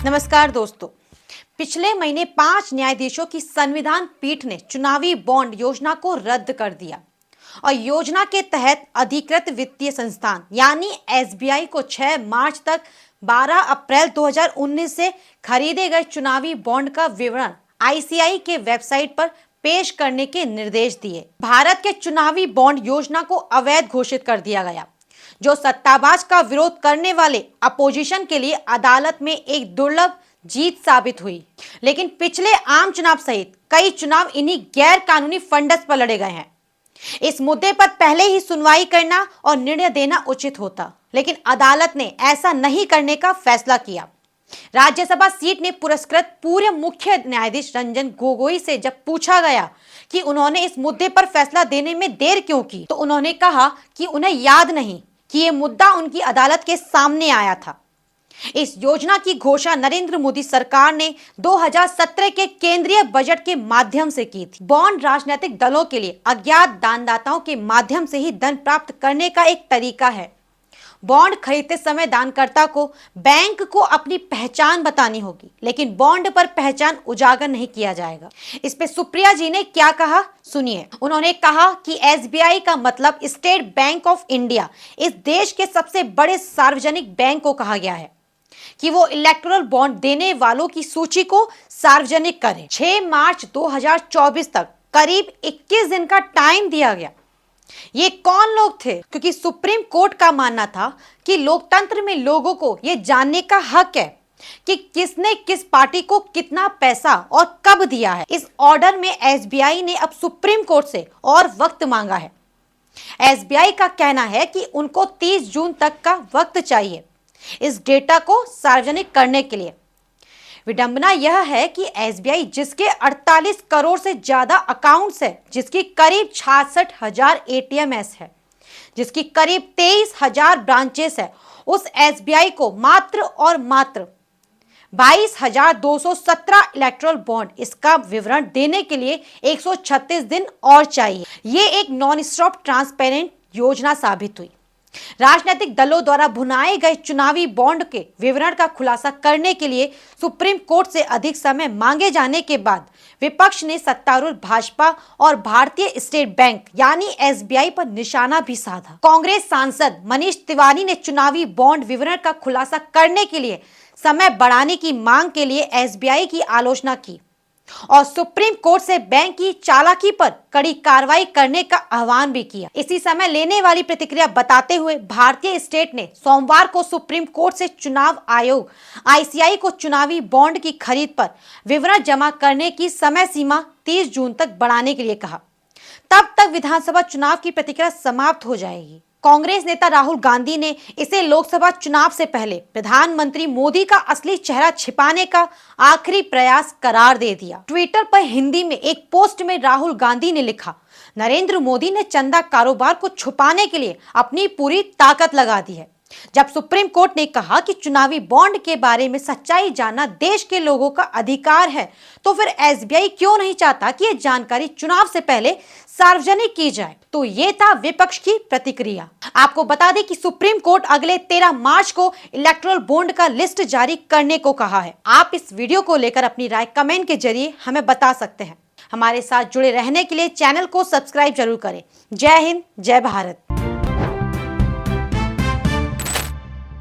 नमस्कार दोस्तों। पिछले महीने 5 न्यायाधीशों की संविधान पीठ ने चुनावी बॉन्ड योजना को रद्द कर दिया और योजना के तहत अधिकृत वित्तीय संस्थान यानी एसबीआई को 6 मार्च तक 12 अप्रैल 2019 से खरीदे गए चुनावी बॉन्ड का विवरण आईसीआई के वेबसाइट पर पेश करने के निर्देश दिए। भारत के चुनावी बॉन्ड योजना को अवैध घोषित कर दिया गया, जो सत्तावाज का विरोध करने वाले अपोजिशन के लिए अदालत में एक दुर्लभ जीत साबित हुई। लेकिन पिछले आम चुनाव सहित कई चुनाव इन्हीं गैर कानूनी फंड्स पर लड़े गए हैं। इस मुद्दे पर पहले ही सुनवाई करना और निर्णय देना उचित होता, लेकिन अदालत ने ऐसा नहीं करने का फैसला किया। राज्यसभा सीट ने पुरस्कृत पूर्व मुख्य न्यायाधीश रंजन गोगोई से जब पूछा गया कि उन्होंने इस मुद्दे पर फैसला देने में देर क्यों की, तो उन्होंने कहा कि उन्हें याद नहीं कि यह मुद्दा उनकी अदालत के सामने आया था। इस योजना की घोषणा नरेंद्र मोदी सरकार ने 2017 के केंद्रीय बजट के माध्यम से की थी। बॉन्ड राजनीतिक दलों के लिए अज्ञात दानदाताओं के माध्यम से ही धन प्राप्त करने का एक तरीका है। बॉन्ड खरीदते समय दानकर्ता को बैंक को अपनी पहचान बतानी होगी, लेकिन बॉन्ड पर पहचान उजागर नहीं किया जाएगा। इस पे सुप्रिया जी ने क्या कहा, सुनिए। उन्होंने कहा कि एसबीआई का मतलब स्टेट बैंक ऑफ इंडिया, इस देश के सबसे बड़े सार्वजनिक बैंक को कहा गया है कि वो इलेक्टोरल बॉन्ड देने वालों की सूची को सार्वजनिक करे। 6 मार्च 2024 तक करीब 21 दिन का टाइम दिया गया। ये कौन लोग थे? क्योंकि सुप्रीम कोर्ट का मानना था कि लोकतंत्र में लोगों को यह जानने का हक है कि किसने किस पार्टी को कितना पैसा और कब दिया है। इस ऑर्डर में एसबीआई ने अब सुप्रीम कोर्ट से और वक्त मांगा है। एसबीआई का कहना है कि उनको 30 जून तक का वक्त चाहिए इस डेटा को सार्वजनिक करने के लिए। विडंबना यह है कि एसबीआई, जिसके 48 करोड़ से ज्यादा अकाउंट्स है, जिसकी करीब 66,000 एटीएमएस है, जिसकी करीब 23,000 ब्रांचेस है, उस एसबीआई को मात्र और मात्र 22,217 इलेक्टोरल बॉन्ड इसका विवरण देने के लिए 136 दिन और चाहिए। ये एक नॉन स्टॉप ट्रांसपेरेंट योजना साबित हुई। राजनीतिक दलों द्वारा भुनाए गए चुनावी बॉन्ड के विवरण का खुलासा करने के लिए सुप्रीम कोर्ट से अधिक समय मांगे जाने के बाद विपक्ष ने सत्तारूढ़ भाजपा और भारतीय स्टेट बैंक यानी एसबीआई पर निशाना भी साधा। कांग्रेस सांसद मनीष तिवारी ने चुनावी बॉन्ड विवरण का खुलासा करने के लिए समय बढ़ाने की मांग के लिए एसबीआई की आलोचना की और सुप्रीम कोर्ट से बैंक की चालाकी पर कड़ी कार्रवाई करने का आह्वान भी किया। इसी समय लेने वाली प्रतिक्रिया बताते हुए भारतीय स्टेट ने सोमवार को सुप्रीम कोर्ट से चुनाव आयोग आईसीआई को चुनावी बॉन्ड की खरीद पर विवरण जमा करने की समय सीमा 30 जून तक बढ़ाने के लिए कहा। तब तक विधानसभा चुनाव की प्रतिक्रिया समाप्त हो जाएगी। कांग्रेस नेता राहुल गांधी ने इसे लोकसभा चुनाव से पहले प्रधानमंत्री मोदी का असली चेहरा छिपाने का आखिरी प्रयास करार दे दिया। ट्विटर पर हिंदी में एक पोस्ट में राहुल गांधी ने लिखा, नरेंद्र मोदी ने चंदा कारोबार को छुपाने के लिए अपनी पूरी ताकत लगा दी है। जब सुप्रीम कोर्ट ने कहा कि चुनावी बॉन्ड के बारे में सच्चाई जानना देश के लोगों का अधिकार है, तो फिर एसबीआई क्यों नहीं चाहता कि यह जानकारी चुनाव से पहले सार्वजनिक की जाए? तो ये था विपक्ष की प्रतिक्रिया। आपको बता दें कि सुप्रीम कोर्ट अगले 13 मार्च को इलेक्टोरल बॉन्ड का लिस्ट जारी करने को कहा है। आप इस वीडियो को लेकर अपनी राय कमेंट के जरिए हमें बता सकते हैं। हमारे साथ जुड़े रहने के लिए चैनल को सब्सक्राइब जरूर करें। जय हिंद, जय भारत।